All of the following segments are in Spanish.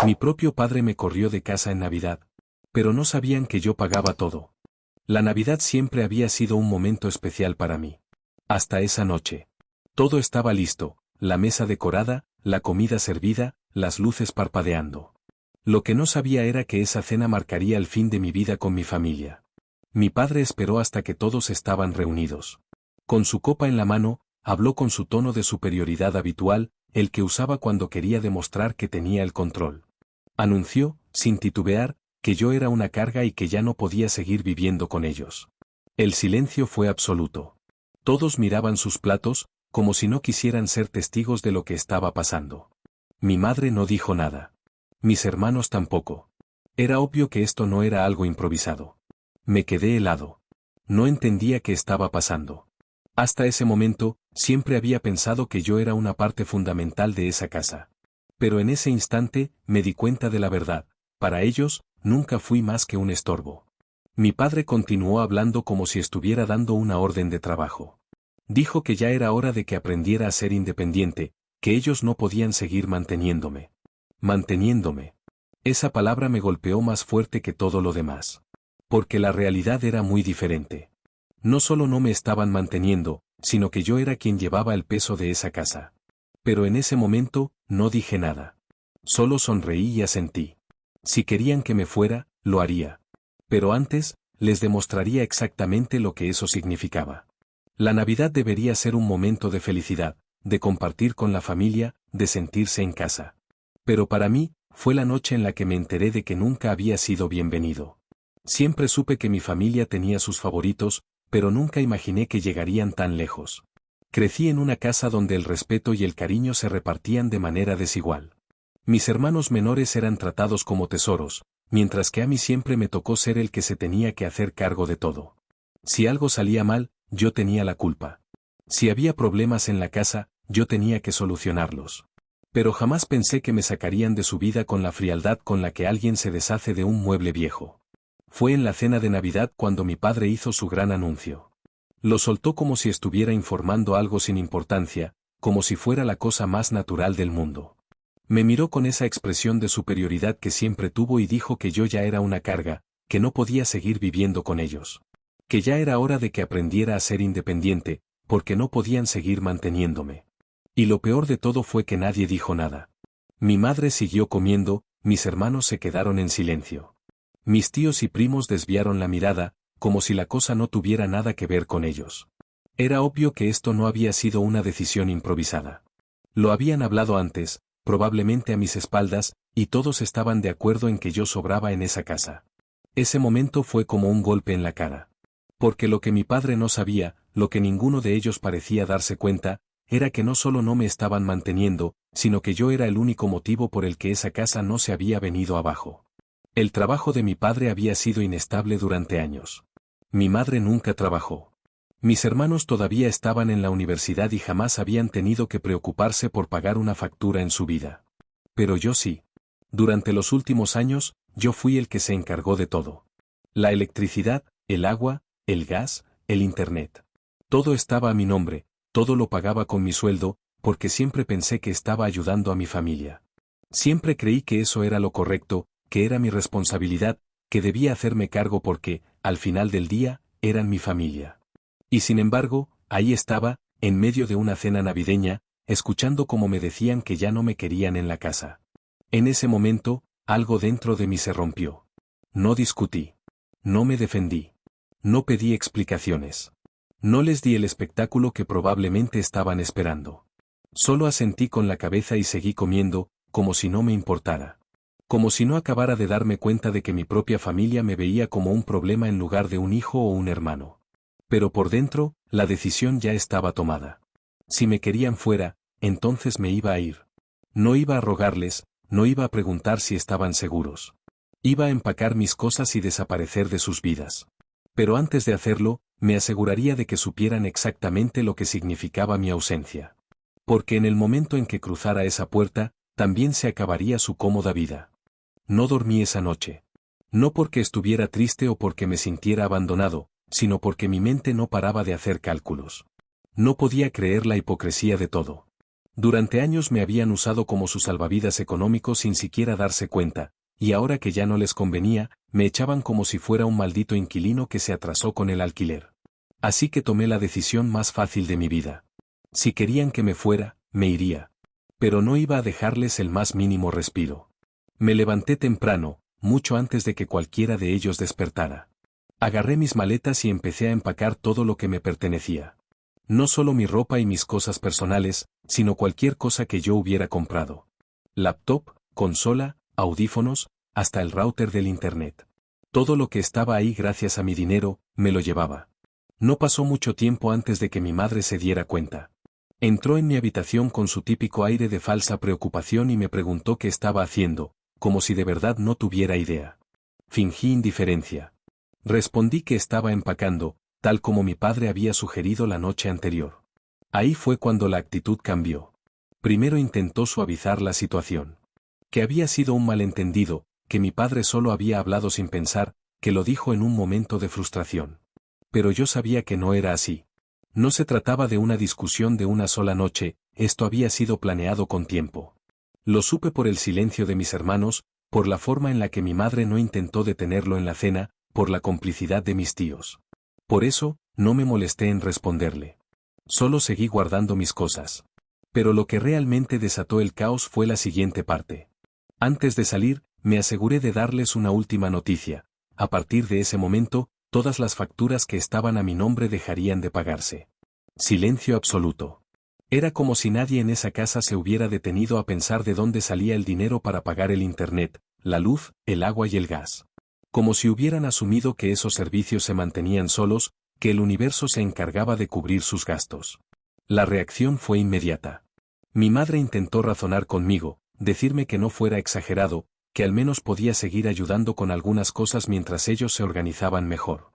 Mi propio padre me corrió de casa en Navidad. Pero no sabían que yo pagaba todo. La Navidad siempre había sido un momento especial para mí. Hasta esa noche. Todo estaba listo, la mesa decorada, la comida servida, las luces parpadeando. Lo que no sabía era que esa cena marcaría el fin de mi vida con mi familia. Mi padre esperó hasta que todos estaban reunidos. Con su copa en la mano, habló con su tono de superioridad habitual, el que usaba cuando quería demostrar que tenía el control. Anunció, sin titubear, que yo era una carga y que ya no podía seguir viviendo con ellos. El silencio fue absoluto. Todos miraban sus platos, como si no quisieran ser testigos de lo que estaba pasando. Mi madre no dijo nada. Mis hermanos tampoco. Era obvio que esto no era algo improvisado. Me quedé helado. No entendía qué estaba pasando. Hasta ese momento, siempre había pensado que yo era una parte fundamental de esa casa. Pero en ese instante, me di cuenta de la verdad. Para ellos, nunca fui más que un estorbo. Mi padre continuó hablando como si estuviera dando una orden de trabajo. Dijo que ya era hora de que aprendiera a ser independiente, que ellos no podían seguir manteniéndome. Manteniéndome. Esa palabra me golpeó más fuerte que todo lo demás. Porque la realidad era muy diferente. No solo no me estaban manteniendo, sino que yo era quien llevaba el peso de esa casa. Pero en ese momento, no dije nada. Solo sonreí y asentí. Si querían que me fuera, lo haría. Pero antes, les demostraría exactamente lo que eso significaba. La Navidad debería ser un momento de felicidad, de compartir con la familia, de sentirse en casa. Pero para mí, fue la noche en la que me enteré de que nunca había sido bienvenido. Siempre supe que mi familia tenía sus favoritos, pero nunca imaginé que llegarían tan lejos. Crecí en una casa donde el respeto y el cariño se repartían de manera desigual. Mis hermanos menores eran tratados como tesoros, mientras que a mí siempre me tocó ser el que se tenía que hacer cargo de todo. Si algo salía mal, yo tenía la culpa. Si había problemas en la casa, yo tenía que solucionarlos. Pero jamás pensé que me sacarían de su vida con la frialdad con la que alguien se deshace de un mueble viejo. Fue en la cena de Navidad cuando mi padre hizo su gran anuncio. Lo soltó como si estuviera informando algo sin importancia, como si fuera la cosa más natural del mundo. Me miró con esa expresión de superioridad que siempre tuvo y dijo que yo ya era una carga, que no podía seguir viviendo con ellos. Que ya era hora de que aprendiera a ser independiente, porque no podían seguir manteniéndome. Y lo peor de todo fue que nadie dijo nada. Mi madre siguió comiendo, mis hermanos se quedaron en silencio. Mis tíos y primos desviaron la mirada, como si la cosa no tuviera nada que ver con ellos. Era obvio que esto no había sido una decisión improvisada. Lo habían hablado antes, probablemente a mis espaldas, y todos estaban de acuerdo en que yo sobraba en esa casa. Ese momento fue como un golpe en la cara. Porque lo que mi padre no sabía, lo que ninguno de ellos parecía darse cuenta, era que no solo no me estaban manteniendo, sino que yo era el único motivo por el que esa casa no se había venido abajo. El trabajo de mi padre había sido inestable durante años. Mi madre nunca trabajó. Mis hermanos todavía estaban en la universidad y jamás habían tenido que preocuparse por pagar una factura en su vida. Pero yo sí. Durante los últimos años, yo fui el que se encargó de todo. La electricidad, el agua, el gas, el internet. Todo estaba a mi nombre, todo lo pagaba con mi sueldo, porque siempre pensé que estaba ayudando a mi familia. Siempre creí que eso era lo correcto, que era mi responsabilidad, que debía hacerme cargo porque, al final del día, eran mi familia. Y sin embargo, ahí estaba, en medio de una cena navideña, escuchando cómo me decían que ya no me querían en la casa. En ese momento, algo dentro de mí se rompió. No discutí. No me defendí. No pedí explicaciones. No les di el espectáculo que probablemente estaban esperando. Solo asentí con la cabeza y seguí comiendo, como si no me importara. Como si no acabara de darme cuenta de que mi propia familia me veía como un problema en lugar de un hijo o un hermano. Pero por dentro, la decisión ya estaba tomada. Si me querían fuera, entonces me iba a ir. No iba a rogarles, no iba a preguntar si estaban seguros. Iba a empacar mis cosas y desaparecer de sus vidas. Pero antes de hacerlo, me aseguraría de que supieran exactamente lo que significaba mi ausencia. Porque en el momento en que cruzara esa puerta, también se acabaría su cómoda vida. No dormí esa noche. No porque estuviera triste o porque me sintiera abandonado, sino porque mi mente no paraba de hacer cálculos. No podía creer la hipocresía de todo. Durante años me habían usado como su salvavidas económico sin siquiera darse cuenta, y ahora que ya no les convenía, me echaban como si fuera un maldito inquilino que se atrasó con el alquiler. Así que tomé la decisión más fácil de mi vida. Si querían que me fuera, me iría. Pero no iba a dejarles el más mínimo respiro. Me levanté temprano, mucho antes de que cualquiera de ellos despertara. Agarré mis maletas y empecé a empacar todo lo que me pertenecía. No solo mi ropa y mis cosas personales, sino cualquier cosa que yo hubiera comprado. Laptop, consola, audífonos, hasta el router del internet. Todo lo que estaba ahí gracias a mi dinero, me lo llevaba. No pasó mucho tiempo antes de que mi madre se diera cuenta. Entró en mi habitación con su típico aire de falsa preocupación y me preguntó qué estaba haciendo, como si de verdad no tuviera idea. Fingí indiferencia. Respondí que estaba empacando, tal como mi padre había sugerido la noche anterior. Ahí fue cuando la actitud cambió. Primero intentó suavizar la situación. Que había sido un malentendido, que mi padre solo había hablado sin pensar, que lo dijo en un momento de frustración. Pero yo sabía que no era así. No se trataba de una discusión de una sola noche, esto había sido planeado con tiempo. Lo supe por el silencio de mis hermanos, por la forma en la que mi madre no intentó detenerlo en la cena, por la complicidad de mis tíos. Por eso, no me molesté en responderle. Solo seguí guardando mis cosas. Pero lo que realmente desató el caos fue la siguiente parte. Antes de salir, me aseguré de darles una última noticia. A partir de ese momento, todas las facturas que estaban a mi nombre dejarían de pagarse. Silencio absoluto. Era como si nadie en esa casa se hubiera detenido a pensar de dónde salía el dinero para pagar el internet, la luz, el agua y el gas. Como si hubieran asumido que esos servicios se mantenían solos, que el universo se encargaba de cubrir sus gastos. La reacción fue inmediata. Mi madre intentó razonar conmigo, decirme que no fuera exagerado, que al menos podía seguir ayudando con algunas cosas mientras ellos se organizaban mejor.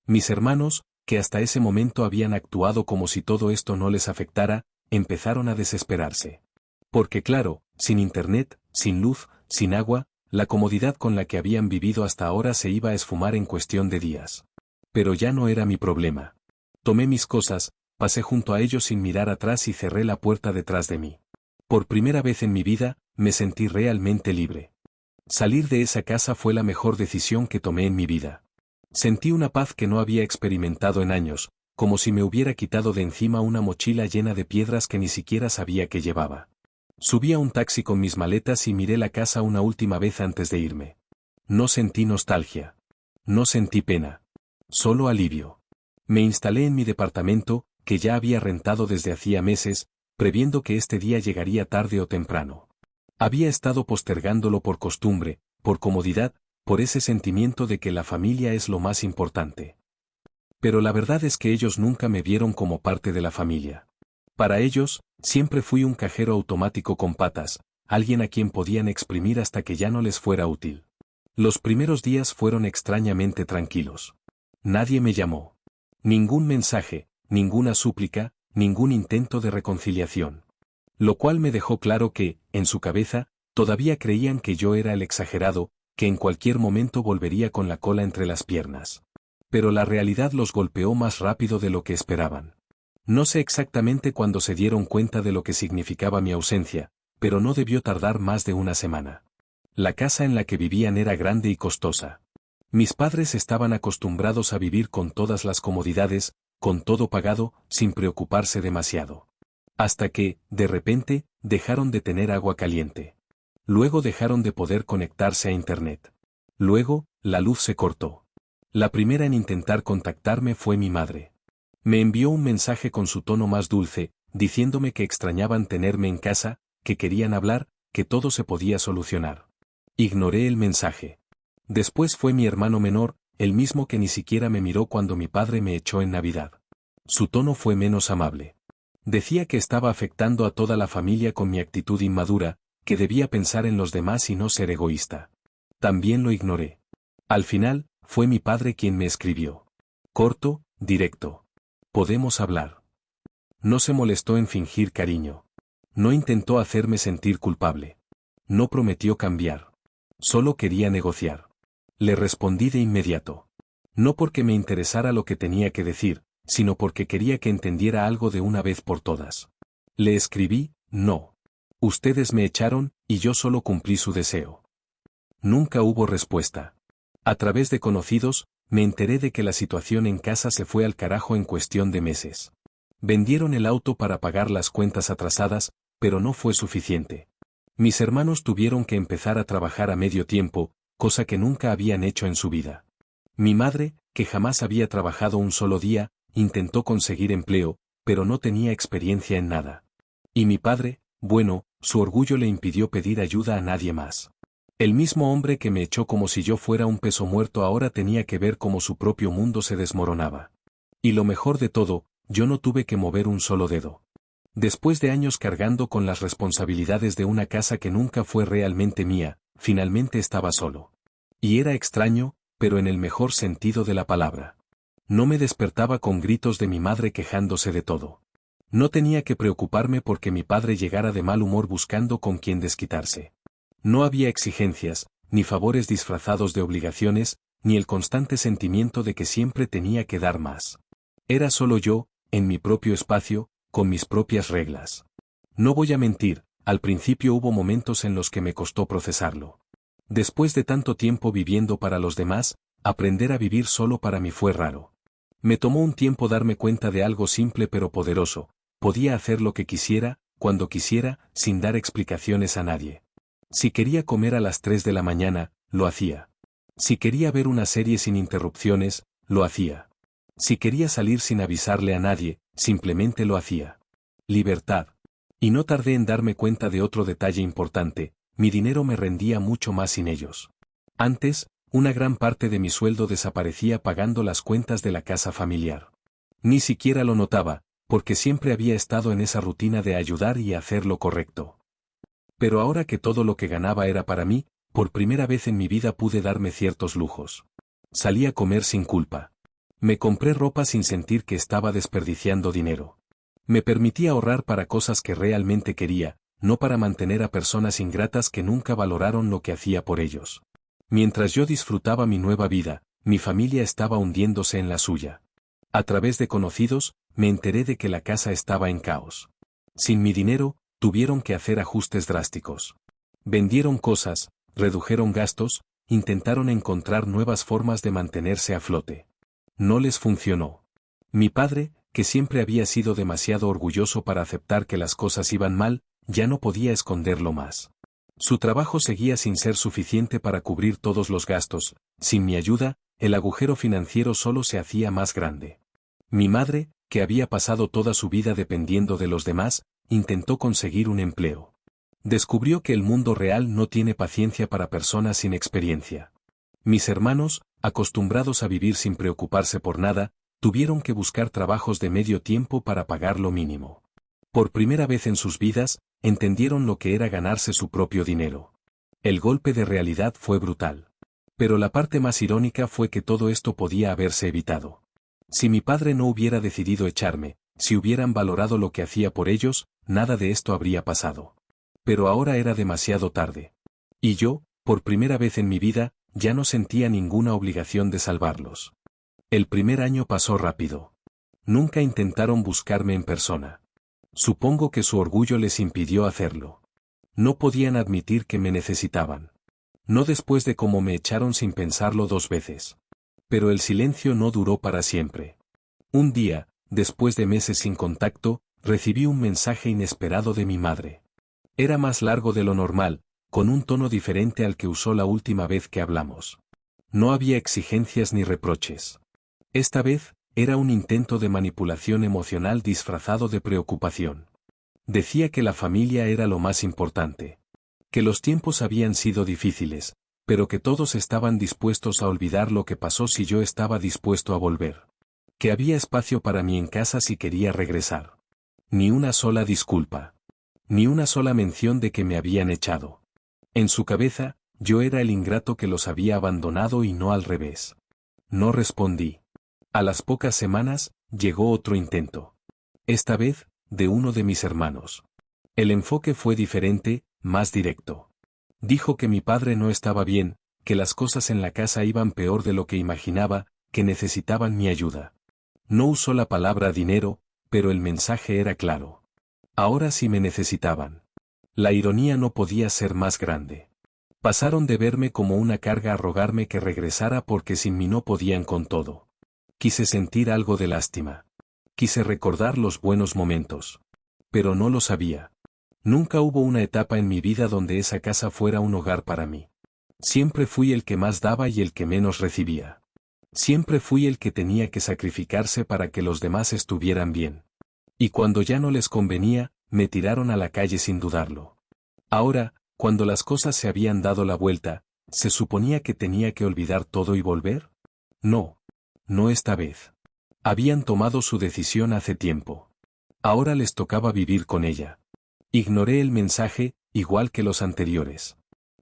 Mis hermanos, que hasta ese momento habían actuado como si todo esto no les afectara, empezaron a desesperarse. Porque claro, sin internet, sin luz, sin agua, la comodidad con la que habían vivido hasta ahora se iba a esfumar en cuestión de días. Pero ya no era mi problema. Tomé mis cosas, pasé junto a ellos sin mirar atrás y cerré la puerta detrás de mí. Por primera vez en mi vida, me sentí realmente libre. Salir de esa casa fue la mejor decisión que tomé en mi vida. Sentí una paz que no había experimentado en años, como si me hubiera quitado de encima una mochila llena de piedras que ni siquiera sabía que llevaba. Subí a un taxi con mis maletas y miré la casa una última vez antes de irme. No sentí nostalgia. No sentí pena. Solo alivio. Me instalé en mi departamento, que ya había rentado desde hacía meses, previendo que este día llegaría tarde o temprano. Había estado postergándolo por costumbre, por comodidad, por ese sentimiento de que la familia es lo más importante. Pero la verdad es que ellos nunca me vieron como parte de la familia. Para ellos, siempre fui un cajero automático con patas, alguien a quien podían exprimir hasta que ya no les fuera útil. Los primeros días fueron extrañamente tranquilos. Nadie me llamó. Ningún mensaje, ninguna súplica, ningún intento de reconciliación. Lo cual me dejó claro que, en su cabeza, todavía creían que yo era el exagerado, que en cualquier momento volvería con la cola entre las piernas. Pero la realidad los golpeó más rápido de lo que esperaban. No sé exactamente cuándo se dieron cuenta de lo que significaba mi ausencia, pero no debió tardar más de una semana. La casa en la que vivían era grande y costosa. Mis padres estaban acostumbrados a vivir con todas las comodidades, con todo pagado, sin preocuparse demasiado. Hasta que, de repente, dejaron de tener agua caliente. Luego dejaron de poder conectarse a internet. Luego, la luz se cortó. La primera en intentar contactarme fue mi madre. Me envió un mensaje con su tono más dulce, diciéndome que extrañaban tenerme en casa, que querían hablar, que todo se podía solucionar. Ignoré el mensaje. Después fue mi hermano menor, el mismo que ni siquiera me miró cuando mi padre me echó en Navidad. Su tono fue menos amable. Decía que estaba afectando a toda la familia con mi actitud inmadura, que debía pensar en los demás y no ser egoísta. También lo ignoré. Al final, fue mi padre quien me escribió. Corto, directo. Podemos hablar. No se molestó en fingir cariño. No intentó hacerme sentir culpable. No prometió cambiar. Solo quería negociar. Le respondí de inmediato. No porque me interesara lo que tenía que decir, sino porque quería que entendiera algo de una vez por todas. Le escribí, No. Ustedes me echaron, y yo solo cumplí su deseo. Nunca hubo respuesta. A través de conocidos, me enteré de que la situación en casa se fue al carajo en cuestión de meses. Vendieron el auto para pagar las cuentas atrasadas, pero no fue suficiente. Mis hermanos tuvieron que empezar a trabajar a medio tiempo, cosa que nunca habían hecho en su vida. Mi madre, que jamás había trabajado un solo día, intentó conseguir empleo, pero no tenía experiencia en nada. Y mi padre, bueno, su orgullo le impidió pedir ayuda a nadie más. El mismo hombre que me echó como si yo fuera un peso muerto ahora tenía que ver cómo su propio mundo se desmoronaba. Y lo mejor de todo, yo no tuve que mover un solo dedo. Después de años cargando con las responsabilidades de una casa que nunca fue realmente mía, finalmente estaba solo. Y era extraño, pero en el mejor sentido de la palabra. No me despertaba con gritos de mi madre quejándose de todo. No tenía que preocuparme porque mi padre llegara de mal humor buscando con quién desquitarse. No había exigencias, ni favores disfrazados de obligaciones, ni el constante sentimiento de que siempre tenía que dar más. Era solo yo, en mi propio espacio, con mis propias reglas. No voy a mentir, al principio hubo momentos en los que me costó procesarlo. Después de tanto tiempo viviendo para los demás, aprender a vivir solo para mí fue raro. Me tomó un tiempo darme cuenta de algo simple pero poderoso: podía hacer lo que quisiera, cuando quisiera, sin dar explicaciones a nadie. Si quería comer a las 3 de la mañana, lo hacía. Si quería ver una serie sin interrupciones, lo hacía. Si quería salir sin avisarle a nadie, simplemente lo hacía. Libertad. Y no tardé en darme cuenta de otro detalle importante: mi dinero me rendía mucho más sin ellos. Antes, una gran parte de mi sueldo desaparecía pagando las cuentas de la casa familiar. Ni siquiera lo notaba, porque siempre había estado en esa rutina de ayudar y hacer lo correcto. Pero ahora que todo lo que ganaba era para mí, por primera vez en mi vida pude darme ciertos lujos. Salí a comer sin culpa. Me compré ropa sin sentir que estaba desperdiciando dinero. Me permití ahorrar para cosas que realmente quería, no para mantener a personas ingratas que nunca valoraron lo que hacía por ellos. Mientras yo disfrutaba mi nueva vida, mi familia estaba hundiéndose en la suya. A través de conocidos, me enteré de que la casa estaba en caos. Sin mi dinero, tuvieron que hacer ajustes drásticos. Vendieron cosas, redujeron gastos, intentaron encontrar nuevas formas de mantenerse a flote. No les funcionó. Mi padre, que siempre había sido demasiado orgulloso para aceptar que las cosas iban mal, ya no podía esconderlo más. Su trabajo seguía sin ser suficiente para cubrir todos los gastos. Sin mi ayuda, el agujero financiero solo se hacía más grande. Mi madre, que había pasado toda su vida dependiendo de los demás, intentó conseguir un empleo. Descubrió que el mundo real no tiene paciencia para personas sin experiencia. Mis hermanos, acostumbrados a vivir sin preocuparse por nada, tuvieron que buscar trabajos de medio tiempo para pagar lo mínimo. Por primera vez en sus vidas, entendieron lo que era ganarse su propio dinero. El golpe de realidad fue brutal. Pero la parte más irónica fue que todo esto podía haberse evitado. Si mi padre no hubiera decidido echarme, si hubieran valorado lo que hacía por ellos, nada de esto habría pasado. Pero ahora era demasiado tarde. Y yo, por primera vez en mi vida, ya no sentía ninguna obligación de salvarlos. El primer año pasó rápido. Nunca intentaron buscarme en persona. Supongo que su orgullo les impidió hacerlo. No podían admitir que me necesitaban. No después de cómo me echaron sin pensarlo 2 veces. Pero el silencio no duró para siempre. Un día, después de meses sin contacto, recibí un mensaje inesperado de mi madre. Era más largo de lo normal, con un tono diferente al que usó la última vez que hablamos. No había exigencias ni reproches. Esta vez, era un intento de manipulación emocional disfrazado de preocupación. Decía que la familia era lo más importante. Que los tiempos habían sido difíciles, pero que todos estaban dispuestos a olvidar lo que pasó si yo estaba dispuesto a volver. Que había espacio para mí en casa si quería regresar. Ni una sola disculpa. Ni una sola mención de que me habían echado. En su cabeza, yo era el ingrato que los había abandonado y no al revés. No respondí. A las pocas semanas, llegó otro intento. Esta vez, de uno de mis hermanos. El enfoque fue diferente, más directo. Dijo que mi padre no estaba bien, que las cosas en la casa iban peor de lo que imaginaba, que necesitaban mi ayuda. No usó la palabra dinero, pero el mensaje era claro. Ahora sí me necesitaban. La ironía no podía ser más grande. Pasaron de verme como una carga a rogarme que regresara porque sin mí no podían con todo. Quise sentir algo de lástima. Quise recordar los buenos momentos. Pero no lo sabía. Nunca hubo una etapa en mi vida donde esa casa fuera un hogar para mí. Siempre fui el que más daba y el que menos recibía. Siempre fui el que tenía que sacrificarse para que los demás estuvieran bien. Y cuando ya no les convenía, me tiraron a la calle sin dudarlo. Ahora, cuando las cosas se habían dado la vuelta, ¿se suponía que tenía que olvidar todo y volver? No. No esta vez. Habían tomado su decisión hace tiempo. Ahora les tocaba vivir con ella. Ignoré el mensaje, igual que los anteriores.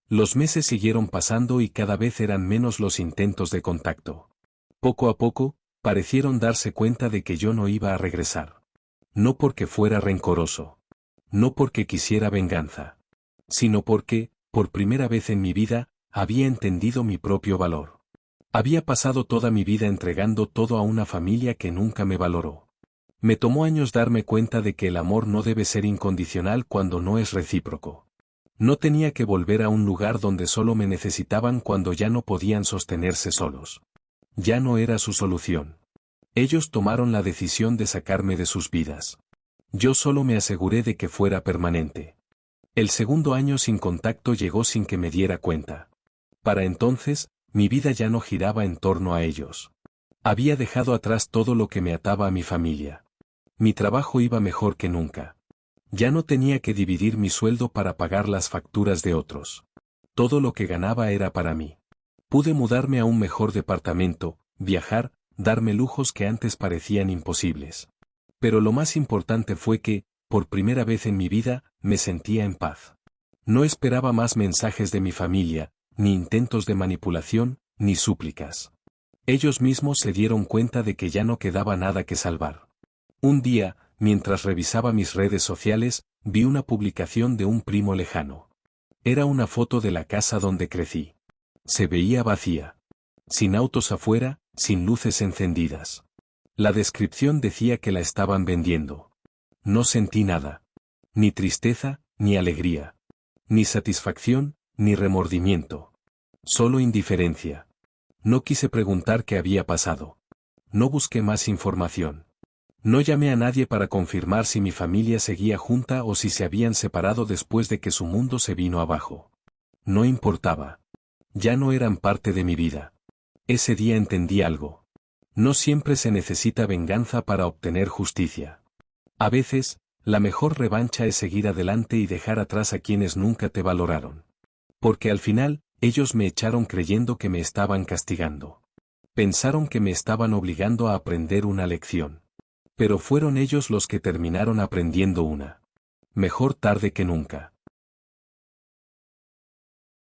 Los meses siguieron pasando y cada vez eran menos los intentos de contacto. Poco a poco, parecieron darse cuenta de que yo no iba a regresar. No porque fuera rencoroso. No porque quisiera venganza. Sino porque, por primera vez en mi vida, había entendido mi propio valor. Había pasado toda mi vida entregando todo a una familia que nunca me valoró. Me tomó años darme cuenta de que el amor no debe ser incondicional cuando no es recíproco. No tenía que volver a un lugar donde solo me necesitaban cuando ya no podían sostenerse solos. Ya no era su solución. Ellos tomaron la decisión de sacarme de sus vidas. Yo solo me aseguré de que fuera permanente. El segundo año sin contacto llegó sin que me diera cuenta. Para entonces, mi vida ya no giraba en torno a ellos. Había dejado atrás todo lo que me ataba a mi familia. Mi trabajo iba mejor que nunca. Ya no tenía que dividir mi sueldo para pagar las facturas de otros. Todo lo que ganaba era para mí. Pude mudarme a un mejor departamento, viajar, darme lujos que antes parecían imposibles. Pero lo más importante fue que, por primera vez en mi vida, me sentía en paz. No esperaba más mensajes de mi familia, ni intentos de manipulación, ni súplicas. Ellos mismos se dieron cuenta de que ya no quedaba nada que salvar. Un día, mientras revisaba mis redes sociales, vi una publicación de un primo lejano. Era una foto de la casa donde crecí. Se veía vacía. Sin autos afuera, sin luces encendidas. La descripción decía que la estaban vendiendo. No sentí nada. Ni tristeza, ni alegría. Ni satisfacción, ni remordimiento. Solo indiferencia. No quise preguntar qué había pasado. No busqué más información. No llamé a nadie para confirmar si mi familia seguía junta o si se habían separado después de que su mundo se vino abajo. No importaba. Ya no eran parte de mi vida. Ese día entendí algo. No siempre se necesita venganza para obtener justicia. A veces, la mejor revancha es seguir adelante y dejar atrás a quienes nunca te valoraron. Porque al final, ellos me echaron creyendo que me estaban castigando. Pensaron que me estaban obligando a aprender una lección. Pero fueron ellos los que terminaron aprendiendo una. Mejor tarde que nunca.